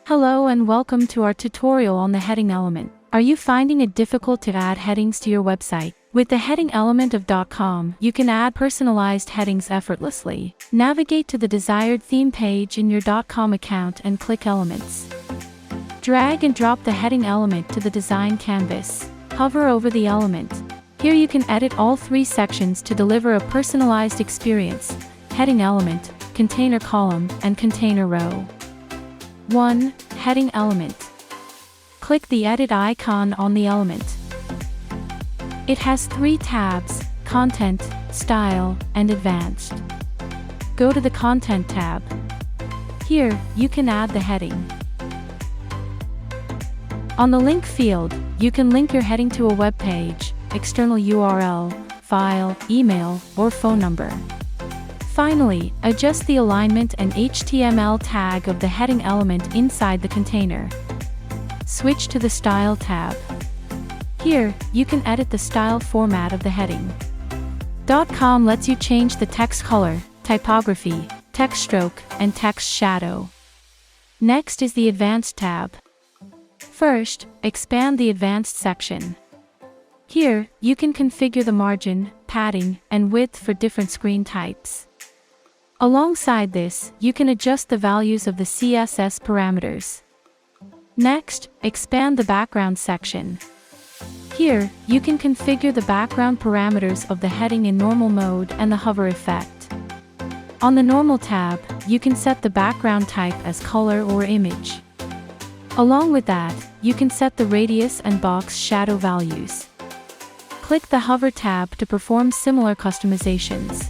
Hello and welcome to our tutorial on the heading element. Are you finding it difficult to add headings to your website? With the heading element of Dotcom, you can add personalized headings effortlessly. Navigate to the desired theme page in your Dotcom account and click Elements. Drag and drop the heading element to the design canvas. Hover over the element. Here you can edit all three sections to deliver a personalized experience: heading element, container column, and container row. 1. Heading element. Click the edit icon on the element. It has three tabs: Content, Style, and Advanced. Go to the Content tab. Here, you can add the heading. On the link field, you can link your heading to a web page, external URL, file, email, or phone number. Finally, adjust the alignment and HTML tag of the heading element inside the container. Switch to the Style tab. Here, you can edit the style format of the heading. Dotcom lets you change the text color, typography, text stroke, and text shadow. Next is the Advanced tab. First, expand the Advanced section. Here, you can configure the margin, padding, and width for different screen types. Alongside this, you can adjust the values of the CSS parameters. Next, expand the Background section. Here, you can configure the background parameters of the heading in normal mode and the hover effect. On the Normal tab, you can set the background type as color or image. Along with that, you can set the radius and box shadow values. Click the Hover tab to perform similar customizations.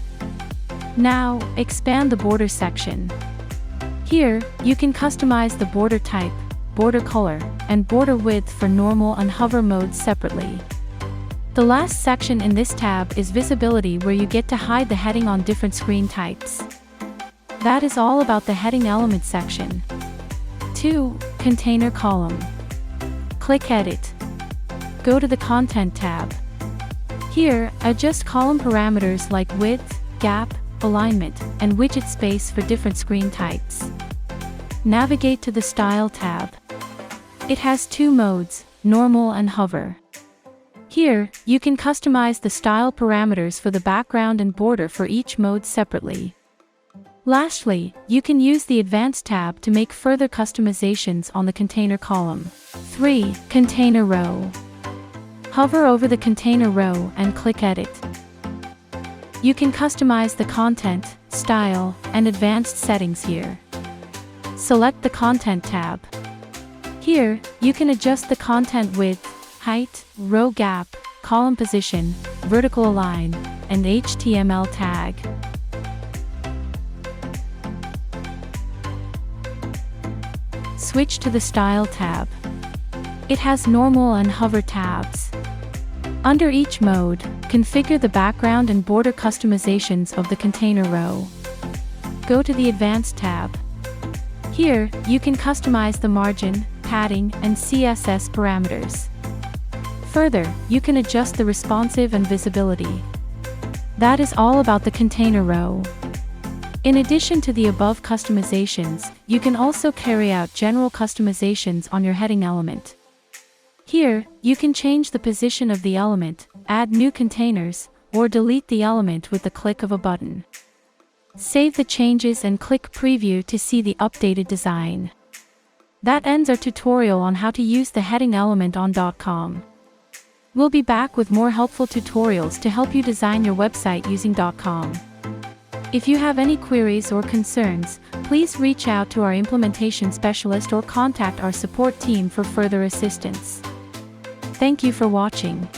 Now, expand the Border section. Here, you can customize the border type, border color, and border width for normal and hover modes separately. The last section in this tab is Visibility, where you get to hide the heading on different screen types. That is all about the heading element section. 2. Container column. Click Edit. Go to the Content tab. Here, adjust column parameters like width, gap, alignment, and widget space for different screen types. Navigate to the Style tab. It has two modes, normal and hover. Here, you can customize the style parameters for the background and border for each mode separately. Lastly, you can use the Advanced tab to make further customizations on the container column. 3. Container row. Hover over the container row and click Edit. You can customize the content, style, and advanced settings here. Select the Content tab. Here, you can adjust the content width, height, row gap, column position, vertical align, and HTML tag. Switch to the Style tab. It has Normal and Hover tabs. Under each mode, configure the background and border customizations of the container row. Go to the Advanced tab. Here, you can customize the margin, padding, and CSS parameters. Further, you can adjust the responsive and visibility. That is all about the container row. In addition to the above customizations, you can also carry out general customizations on your heading element. Here, you can change the position of the element, add new containers, or delete the element with the click of a button. Save the changes and click Preview to see the updated design. That ends our tutorial on how to use the heading element on Dotcom. We'll be back with more helpful tutorials to help you design your website using Dotcom. If you have any queries or concerns, please reach out to our implementation specialist or contact our support team for further assistance. Thank you for watching.